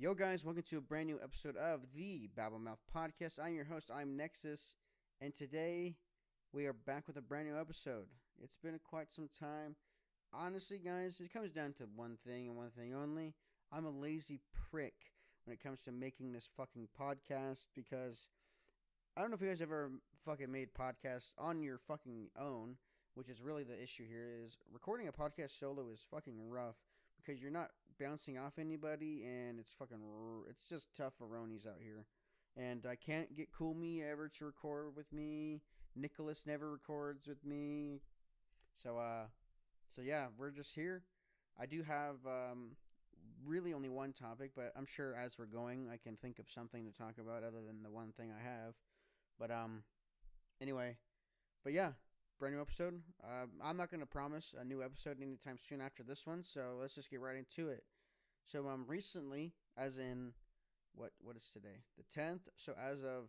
Yo, guys, welcome to a brand new episode of the Babblemouth Podcast. I'm your host, ImNexusss, and today we are back with a brand new episode. It's been quite some time. Honestly, guys, it comes down to one thing and one thing only. I'm a lazy prick when it comes to making this fucking podcast because I don't know if you guys ever fucking made podcasts on your fucking own, which is really the issue here. Is recording a podcast solo is fucking rough because you're not bouncing off anybody, and it's just tough for Ronies out here. And I can't get Cool Me ever to record with me. Nicholas never records with me. So yeah, we're just here. I do have really only one topic, but I'm sure as we're going, I can think of something to talk about other than the one thing I have. But anyway, but yeah, brand new episode. I'm not gonna promise a new episode anytime soon after this one, so let's just get right into it. So recently, as in what is today? The 10th. So as of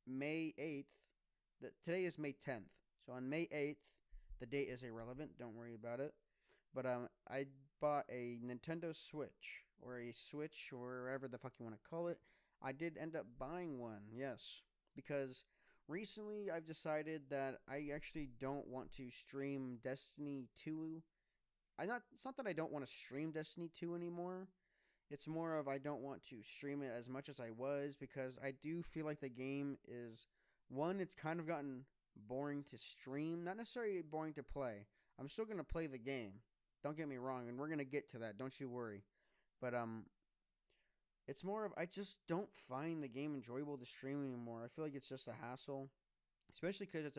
May 8th, today is May 10th. So on May 8th, the date is irrelevant. Don't worry about it. But I bought a Nintendo Switch or a Switch or whatever the fuck you want to call it. I did end up buying one, yes, because recently I've decided that I actually don't want to stream Destiny 2. It's not that I don't want to stream Destiny 2 anymore. It's more of I don't want to stream it as much as I was because I do feel like the game is one, it's kind of gotten boring to stream, not necessarily boring to play. I'm still going to play the game. Don't get me wrong, and we're going to get to that. Don't you worry. But it's more of I just don't find the game enjoyable to stream anymore. I feel like it's just a hassle, especially because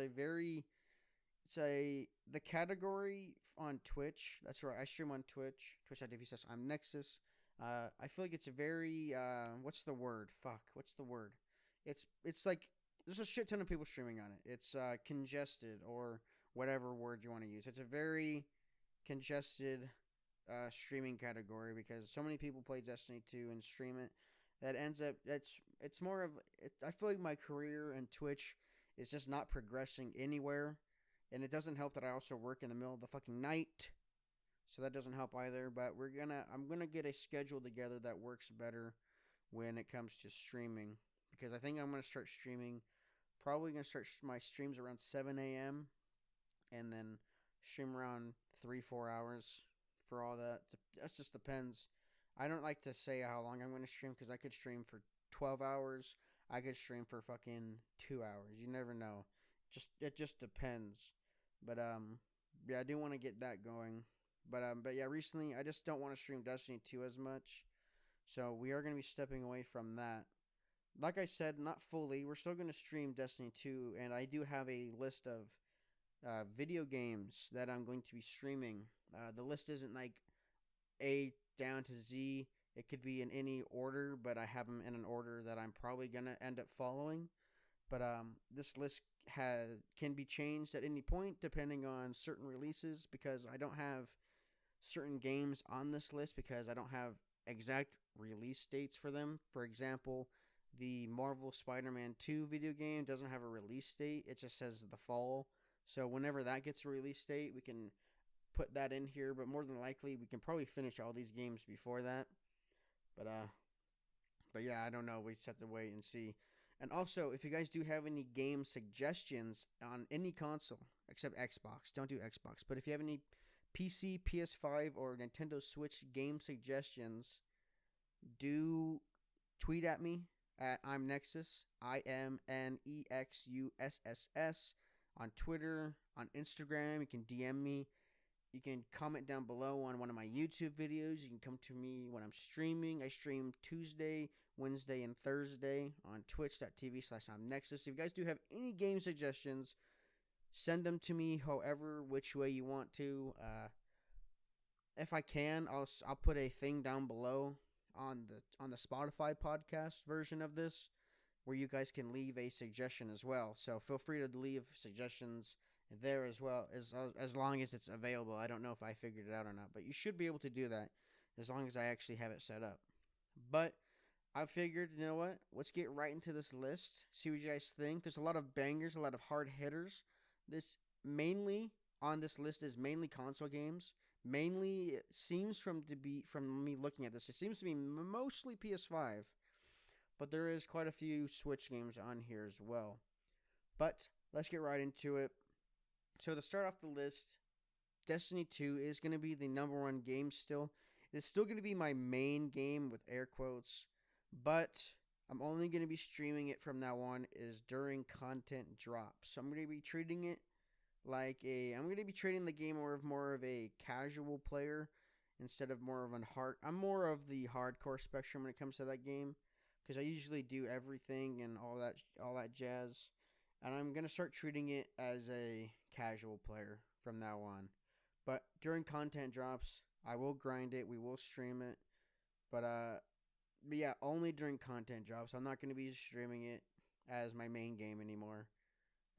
the category on Twitch. That's right, I stream on Twitch. Twitch.tv/. ImNexusss. I feel like it's a very what's the word? Fuck, what's the word? It's like there's a shit ton of people streaming on it. It's congested or whatever word you want to use. It's a very congested streaming category because so many people play Destiny 2 and stream it that ends up it's more of it, I feel like my career in Twitch is just not progressing anywhere, and it doesn't help that I also work in the middle of the fucking night, so that doesn't help either. But I'm gonna get a schedule together that works better when it comes to streaming, because I think I'm gonna start streaming, probably gonna start my streams around 7 a.m. and then stream around 3-4 hours for all that. That just depends. I don't like to say how long I'm going to stream because I could stream for 12 hours. I could stream for fucking 2 hours. You never know. It just depends. But yeah, I do want to get that going. But yeah, recently I just don't want to stream Destiny 2 as much. So we are going to be stepping away from that. Like I said, not fully. We're still going to stream Destiny 2, and I do have a list of video games that I'm going to be streaming. The list isn't like A down to Z. It could be in any order, but I have them in an order that I'm probably gonna end up following. But this list can be changed at any point depending on certain releases, because I don't have certain games on this list because I don't have exact release dates for them. For example, the Marvel Spider-Man 2 video game doesn't have a release date. It just says the fall. So whenever that gets a release date, we can put that in here. But more than likely, we can probably finish all these games before that. But yeah, I don't know. We just have to wait and see. And also, if you guys do have any game suggestions on any console except Xbox, don't do Xbox. But if you have any PC, PS5, or Nintendo Switch game suggestions, do tweet at me at ImNexusss, ImNexusss, on Twitter, on Instagram. You can DM me. You can comment down below on one of my YouTube videos. You can come to me when I'm streaming. I stream Tuesday, Wednesday, and Thursday on twitch.tv/ImNexusss. If you guys do have any game suggestions, send them to me however which way you want to. If I can, I'll put a thing down below on the Spotify podcast version of this, where you guys can leave a suggestion as well. So feel free to leave suggestions there as well, as long as it's available. I don't know if I figured it out or not, but you should be able to do that as long as I actually have it set up. But I figured, you know what? Let's get right into this list. See what you guys think. There's a lot of bangers, a lot of hard hitters. This mainly on this list is mainly console games, Mainly, it seems from me looking at this, it seems to be mostly PS5, but there is quite a few Switch games on here as well. But let's get right into it. So to start off the list, Destiny 2 is going to be the number one game still. It's still going to be my main game with air quotes, but I'm only going to be streaming it from now on is during content drops. So I'm going to be treating it I'm going to be treating the game more of a casual player instead of more of an hard. I'm more of the hardcore spectrum when it comes to that game because I usually do everything and all that jazz. And I'm going to start treating it as a casual player from now on. But during content drops, I will grind it. We will stream it. But yeah, only during content drops. I'm not going to be streaming it as my main game anymore.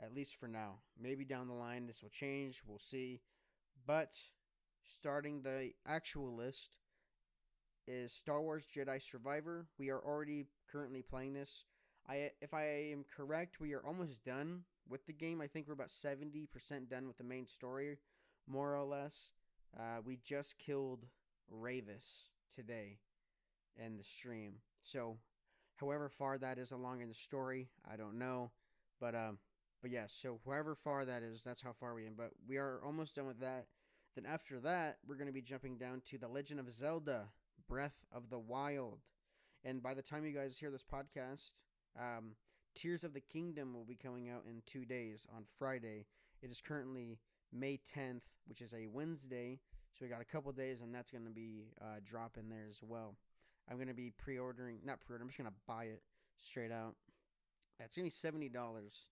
At least for now. Maybe down the line this will change. We'll see. But starting the actual list is Star Wars Jedi Survivor. We are already currently playing this. If I am correct, we are almost done with the game. I think we're about 70% done with the main story, more or less. We just killed Ravis today in the stream. So, however far that is along in the story, I don't know. But yeah, so however far that is, that's how far we are. But we are almost done with that. Then after that, we're going to be jumping down to The Legend of Zelda, Breath of the Wild. And by the time you guys hear this podcast, Tears of the Kingdom will be coming out in 2 days on Friday. It is currently May 10th, which is a Wednesday. So we got a couple days, and that's going to be dropping there as well. I'm going to be not pre-ordering, I'm just going to buy it straight out. It's going to be $70,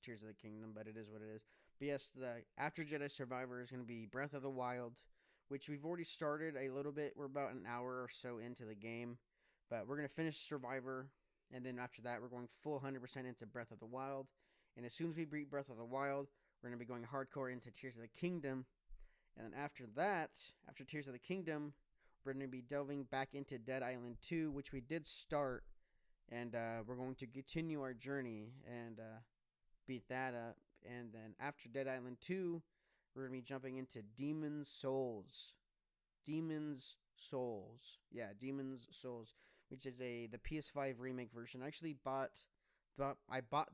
Tears of the Kingdom, but it is what it is. But yes, the After Jedi Survivor is going to be Breath of the Wild, which we've already started a little bit. We're about an hour or so into the game. But we're going to finish Survivor, and then after that, we're going full 100% into Breath of the Wild. And as soon as we beat Breath of the Wild, we're going to be going hardcore into Tears of the Kingdom. And then after that, after Tears of the Kingdom, we're going to be delving back into Dead Island 2, which we did start. And we're going to continue our journey and beat that up. And then after Dead Island 2, we're going to be jumping into Demon's Souls. Demon's Souls. Yeah, Demon's Souls, which is the PS5 remake version. I actually bought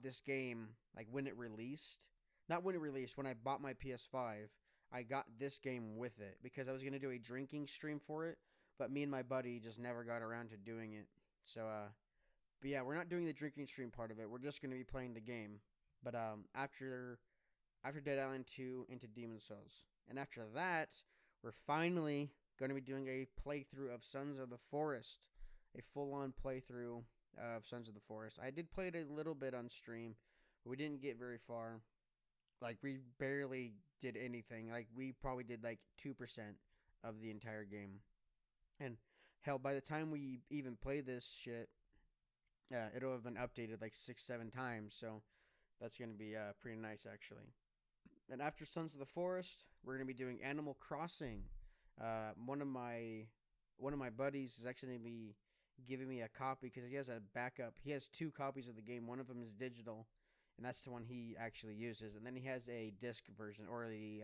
this game like when it released. Not when it released, when I bought my PS5, I got this game with it because I was going to do a drinking stream for it, but me and my buddy just never got around to doing it. So but yeah, we're not doing the drinking stream part of it. We're just going to be playing the game. But after Dead Island 2 into Demon's Souls. And after that, we're finally going to be doing a playthrough of Sons of the Forest. A full-on playthrough of Sons of the Forest. I did play it a little bit on stream, but we didn't get very far. Like, we barely did anything. Like, we probably did like 2% of the entire game. And hell, by the time we even play this shit, it'll have been updated like 6-7 times. So that's going to be pretty nice, actually. And after Sons of the Forest, we're going to be doing Animal Crossing. One of my buddies is actually going to be giving me a copy because he has a backup. He has 2 copies of the game. One of them is digital, and that's the one he actually uses. And then he has a disc version or the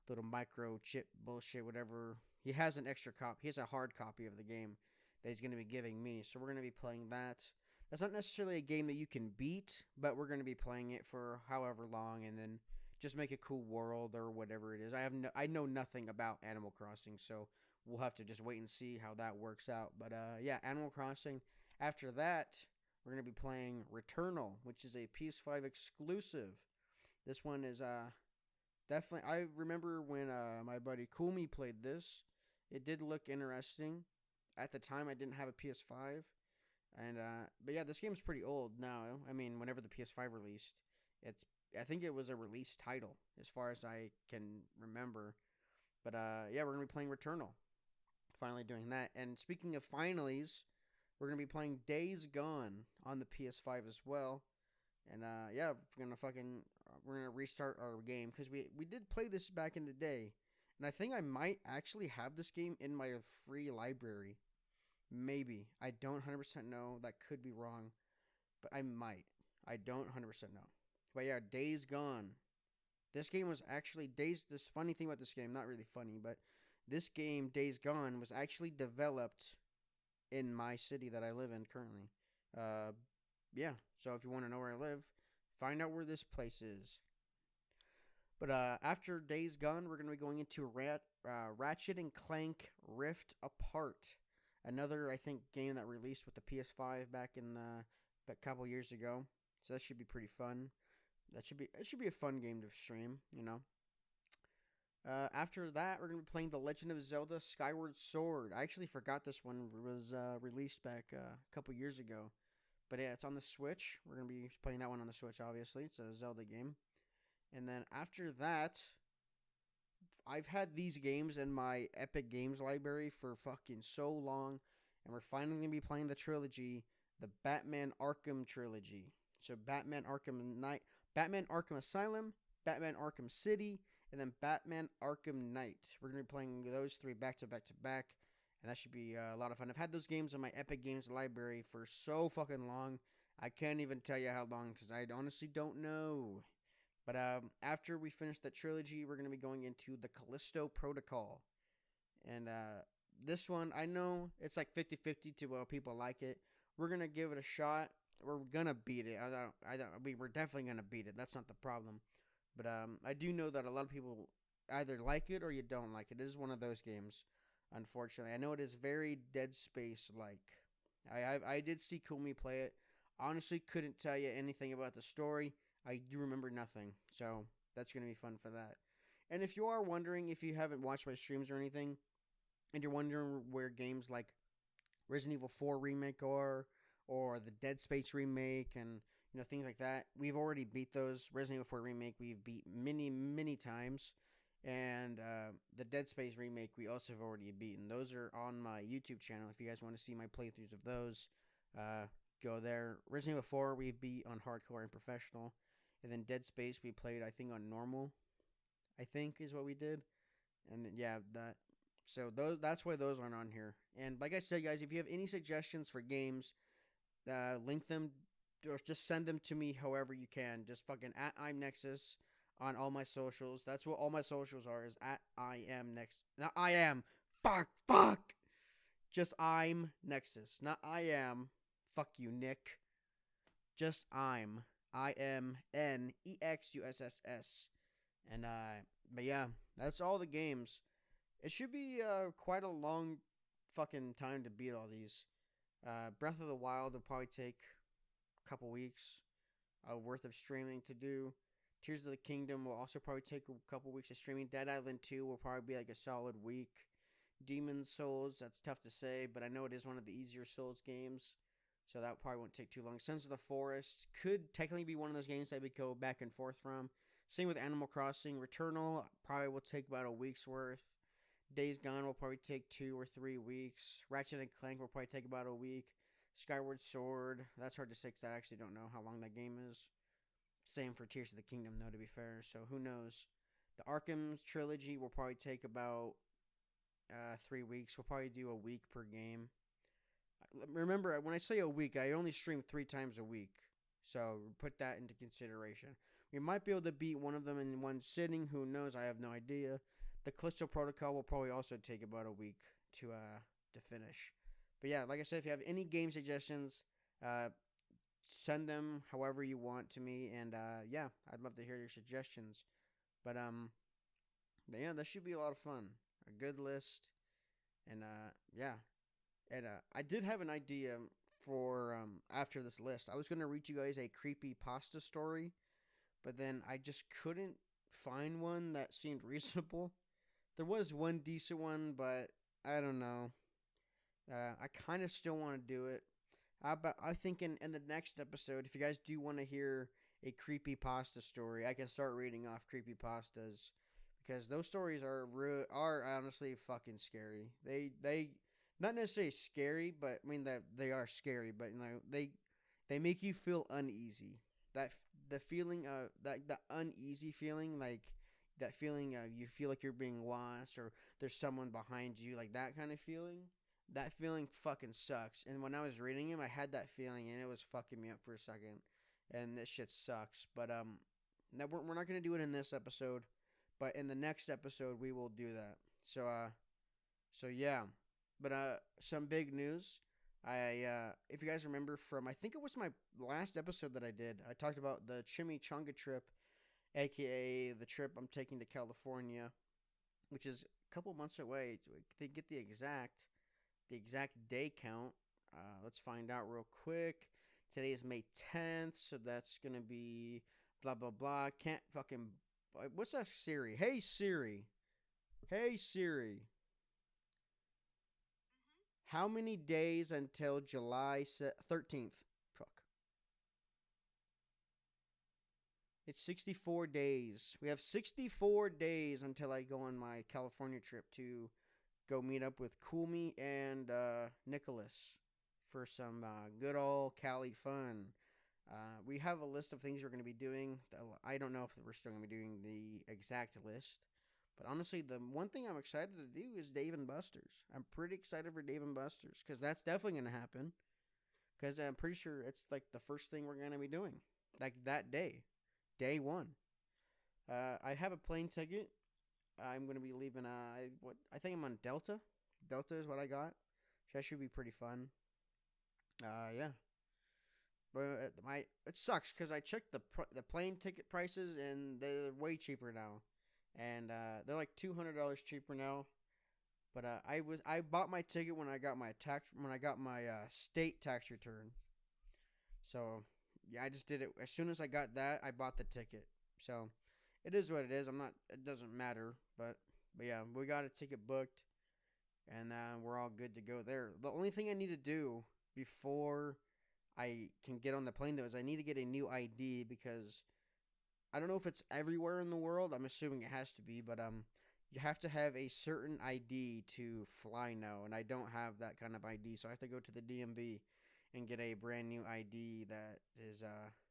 little microchip bullshit, whatever. He has an extra copy. He has a hard copy of the game that he's going to be giving me. So we're going to be playing that. That's not necessarily a game that you can beat, but we're going to be playing it for however long, and then just make a cool world or whatever it is. I know nothing about Animal Crossing, so we'll have to just wait and see how that works out. But yeah, Animal Crossing. After that, we're going to be playing Returnal, which is a PS5 exclusive. This one is definitely. I remember when my buddy Kumi played this. It did look interesting. At the time, I didn't have a PS5. And but yeah, this game's pretty old now. I mean, whenever the PS5 released, I think it was a release title as far as I can remember. But yeah, we're gonna be playing Returnal. Finally doing that. And speaking of finallys, we're gonna be playing Days Gone on the PS5 as well. And yeah, we're gonna restart our game because we did play this back in the day, and I think I might actually have this game in my free library. Maybe. I don't 100% know. That could be wrong. But I might. I don't 100% know. But yeah, Days Gone. This game was actually This funny thing about this game, not really funny, but This game, Days Gone, was actually developed in my city that I live in currently. Uh, yeah. So if you want to know where I live, find out where this place is. But after Days Gone, we're going to be going into Ratchet and Clank Rift Apart. Another, I think, game that released with the PS5 back in a couple years ago. So that should be pretty fun. It should be a fun game to stream, you know. After that, we're gonna be playing The Legend of Zelda: Skyward Sword. I actually forgot this one was released back a couple years ago, but yeah, it's on the Switch. We're gonna be playing that one on the Switch. Obviously, it's a Zelda game. And then after that, I've had these games in my Epic Games library for fucking so long, and we're finally gonna be playing the trilogy, the Batman Arkham trilogy. So Batman Arkham Asylum, Batman Arkham City, and then Batman Arkham Knight. We're gonna be playing those three back to back to back, and that should be a lot of fun. I've had those games in my Epic Games library for so fucking long. I can't even tell you how long because I honestly don't know. But after we finish that trilogy, we're going to be going into the Callisto Protocol. And this one, I know it's like 50-50 to people like it. We're going to give it a shot. We're going to beat it. We're definitely going to beat it. That's not the problem. But I do know that a lot of people either like it or you don't like it. It is one of those games, unfortunately. I know it is very Dead Space-like. I did see Kumi play it. Honestly, couldn't tell you anything about the story. I do remember nothing, so that's going to be fun for that. And if you are wondering, if you haven't watched my streams or anything, and you're wondering where games like Resident Evil 4 Remake are, or the Dead Space Remake, and things like that, we've already beat those. Resident Evil 4 Remake we've beat many times, and the Dead Space Remake we also have already beaten. Those are on my YouTube channel. If you guys want to see my playthroughs of those, go there. Resident Evil 4 we beat on hardcore and professional. And then Dead Space we played, I think, on normal. I think is what we did. And then, yeah, that's why those aren't on here. And like I said, guys, if you have any suggestions for games, link them or just send them to me however you can. Just fucking at ImNexusss on all my socials. That's what all my socials are, is at ImNexusss. Not I am. Fuck. Just ImNexusss. Not I am. Fuck you, Nick. Just ImNexusss. And but yeah, that's all the games. It should be quite a long fucking time to beat all these. Breath of the Wild will probably take a couple weeks worth of streaming to do. Tears of the Kingdom will also probably take a couple weeks of streaming. Dead Island 2 will probably be like a solid week. Demon's Souls, that's tough to say, but I know it is one of the easier Souls games. So that probably won't take too long. Sons of the Forest could technically be one of those games that we go back and forth from. Same with Animal Crossing. Returnal probably will take about a week's worth. Days Gone will probably take 2 or 3 weeks. Ratchet and Clank will probably take about a week. Skyward Sword, that's hard to say because I actually don't know how long that game is. Same for Tears of the Kingdom, though, to be fair. So who knows? The Arkham trilogy will probably take about 3 weeks. We'll probably do a week per game. Remember, when I say a week, I only stream 3 times a week. So put that into consideration. We might be able to beat one of them in one sitting. Who knows? I have no idea. The Callisto Protocol will probably also take about a week to finish. But yeah, like I said, if you have any game suggestions, send them however you want to me. And yeah, I'd love to hear your suggestions. But yeah, that should be a lot of fun. A good list. And yeah. And I did have an idea for after this list. I was going to read you guys a creepy pasta story, but then I just couldn't find one that seemed reasonable. There was one decent one, but I don't know. I kind of still want to do it. But I think in the next episode, if you guys do want to hear a creepy pasta story, I can start reading off creepy pastas, because those stories are honestly fucking scary. They not necessarily scary, but I mean that they are scary, but they make you feel uneasy. The feeling of the uneasy feeling, like that feeling of you feel like you're being watched or there's someone behind you, like that kind of feeling. That feeling fucking sucks. And when I was reading him, I had that feeling, and it was fucking me up for a second. And this shit sucks. But we're not gonna do it in this episode, but in the next episode we will do that. So So yeah, but some big news. If you guys remember from, I think it was my last episode that I did, I talked about the Chimichanga trip, aka the trip I'm taking to California, which is a couple months away. To get the exact day count. Let's find out real quick. Today is May 10th, so that's gonna be blah blah blah. Can't fucking. What's that, Siri? Hey Siri. Hey Siri. How many days until July 13th? Fuck. It's 64 days. We have 64 days until I go on my California trip to go meet up with Coolme and Nicholas for some good old Cali fun. We have a list of things we're going to be doing. I don't know if we're still going to be doing the exact list. But honestly, the one thing I'm excited to do is Dave and Buster's. I'm pretty excited for Dave and Buster's because that's definitely going to happen. Because I'm pretty sure it's like the first thing we're going to be doing. Like that day. Day one. I have a plane ticket. I'm going to be leaving. I think I'm on Delta. Delta is what I got. So that should be pretty fun. Yeah. But it sucks because I checked the plane ticket prices and they're way cheaper now, and they're like $200 cheaper now. But I bought my ticket when I got my state tax return. So yeah, I just did it as soon as I got that. I bought the ticket. So it is what it is. I'm not. It doesn't matter. But yeah, we got a ticket booked, and we're all good to go there. The only thing I need to do before I can get on the plane though is I need to get a new ID because I don't know if it's everywhere in the world. I'm assuming it has to be, but you have to have a certain ID to fly now, and I don't have that kind of ID, so I have to go to the DMV and get a brand new ID that is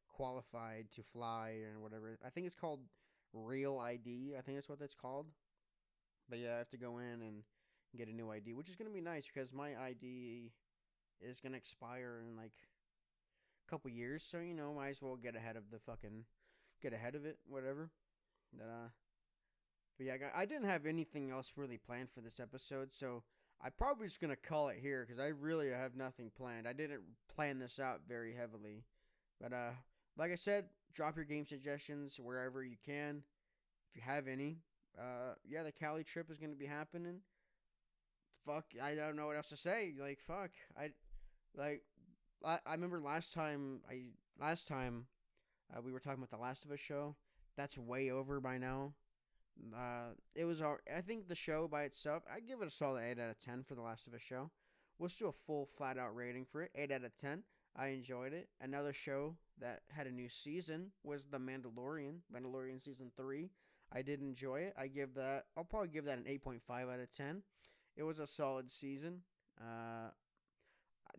qualified to fly or whatever. I think it's called Real ID. I think that's what that's called. But yeah, I have to go in and get a new ID, which is gonna be nice because my ID is gonna expire in like a couple years, so might as well get ahead of it, whatever. That But yeah, I didn't have anything else really planned for this episode, so I'm probably just gonna call it here because I really have nothing planned. I didn't plan this out very heavily, but like I said, drop your game suggestions wherever you can, if you have any. Yeah, the Cali trip is gonna be happening. Fuck, I don't know what else to say. Like, fuck, like I remember last time we were talking about the Last of Us show. That's way over by now. It was I think the show by itself, I give it a solid 8 out of 10 for the Last of Us show. Let's do a full flat out rating for it. 8 out of 10. I enjoyed it. Another show that had a new season was The Mandalorian. Mandalorian season 3. I did enjoy it. I'll probably give that an 8.5 out of 10. It was a solid season.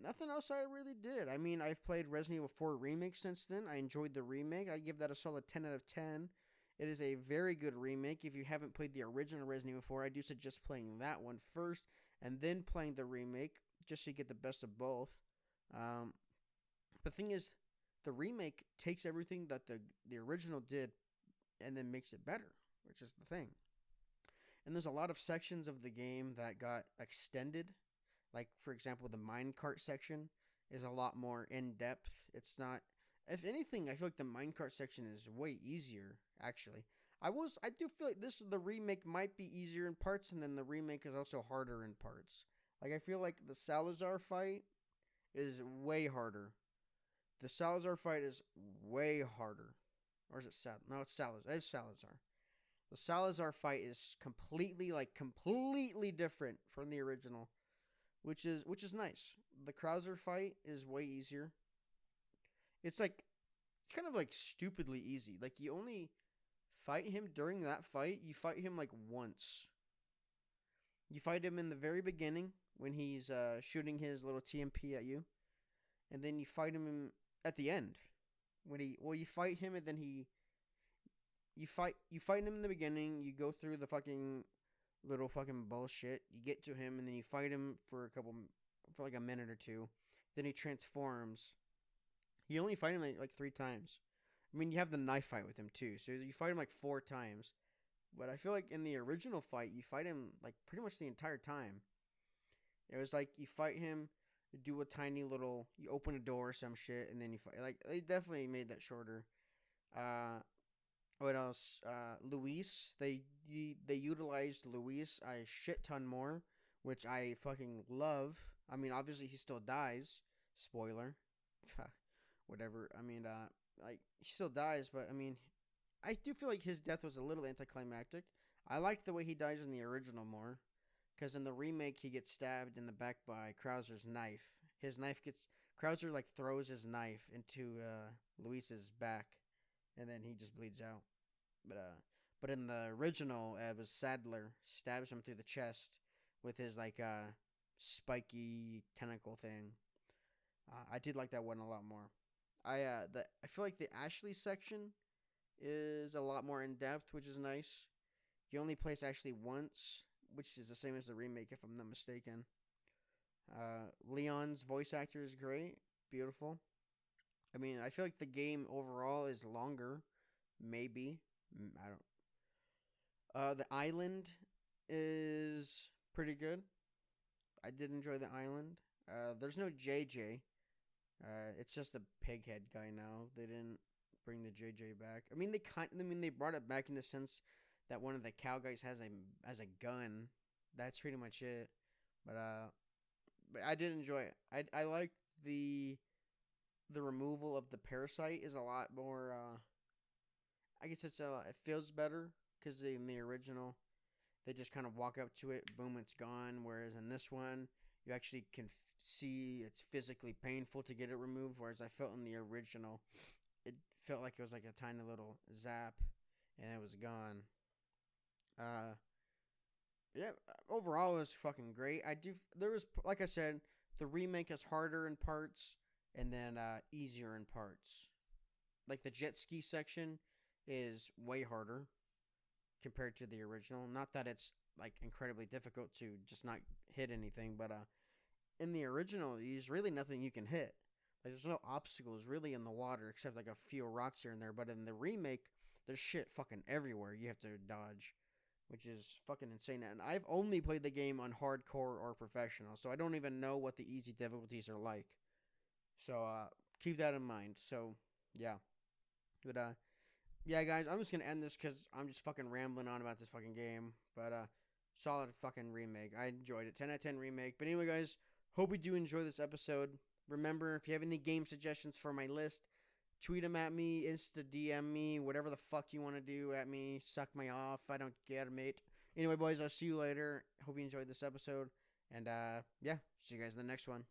Nothing else I really did. I mean, I've played Resident Evil 4 Remake since then. I enjoyed the remake. I'd give that a solid 10 out of 10. It is a very good remake. If you haven't played the original Resident Evil 4, I do suggest playing that one first and then playing the remake just so you get the best of both. The thing is, the remake takes everything that the original did and then makes it better, which is the thing. And there's a lot of sections of the game that got extended. Like, for example, the minecart section is a lot more in-depth. It's not... If anything, I feel like the minecart section is way easier, actually. I do feel like the remake might be easier in parts, and then the remake is also harder in parts. Like, I feel like the Salazar fight is way harder. The Salazar fight is way harder. Or is it No, it's Salazar. It's Salazar. The Salazar fight is completely different from the original, which is nice. The Krauser fight is way easier. It's kind of like stupidly easy. Like, you only fight him during that fight. You fight him like once. You fight him in the very beginning when he's shooting his little TMP at you, and then you fight him at the end you fight him and then you fight him in the beginning. You go through the fucking little fucking bullshit. You get to him and then you fight him for like a minute or two. Then he transforms. You only fight him like 3 times. I mean, you have the knife fight with him too, so you fight him like 4 times. But I feel like in the original fight, you fight him like pretty much the entire time. It was like you fight him, you do a tiny little, you open a door or some shit, and then you fight. Like they definitely made that shorter. Uh, what else? Luis. They utilized Luis a shit ton more, which I fucking love. I mean, obviously he still dies. Spoiler. Whatever. I mean, like he still dies, but I mean, I do feel like his death was a little anticlimactic. I liked the way he dies in the original more, because in the remake he gets stabbed in the back by Krauser's knife. His knife gets Krauser like throws his knife into Luis's back, and then he just bleeds out. But in the original, it was Sadler stabs him through the chest with his like spiky tentacle thing. I did like that one a lot more. I feel like the Ashley section is a lot more in depth, which is nice. You only place Ashley once, which is the same as the remake, if I'm not mistaken. Leon's voice actor is great, beautiful. I mean, I feel like the game overall is longer, maybe. I don't. The island is pretty good. I did enjoy the island. There's no JJ. It's just a pighead guy now. They didn't bring the JJ back. I mean, they brought it back in the sense that one of the cow guys has a gun. That's pretty much it. But but I did enjoy it. I like the removal of the parasite is a lot more. I guess it feels better because in the original they just kind of walk up to it, boom, it's gone. Whereas in this one, you actually can see it's physically painful to get it removed. Whereas I felt in the original, it felt like it was like a tiny little zap, and it was gone. Uh, yeah, overall it was fucking great. I do. There was, like I said, the remake is harder in parts, and then easier in parts. Like the jet ski section is way harder compared to the original. Not that it's like incredibly difficult to just not hit anything, but in the original, there's really nothing you can hit. Like there's no obstacles really in the water except like a few rocks here and there. But in the remake, there's shit fucking everywhere you have to dodge, which is fucking insane. And I've only played the game on hardcore or professional, so I don't even know what the easy difficulties are like. So keep that in mind. So yeah, but yeah, guys, I'm just gonna end this because I'm just fucking rambling on about this fucking game. But solid fucking remake. I enjoyed it. 10 out of 10 remake. But anyway, guys, hope you do enjoy this episode. Remember, if you have any game suggestions for my list, tweet them at me, Insta DM me, whatever the fuck you want to do at me. Suck my off. I don't get it, mate. Anyway, boys, I'll see you later. Hope you enjoyed this episode. And yeah, see you guys in the next one.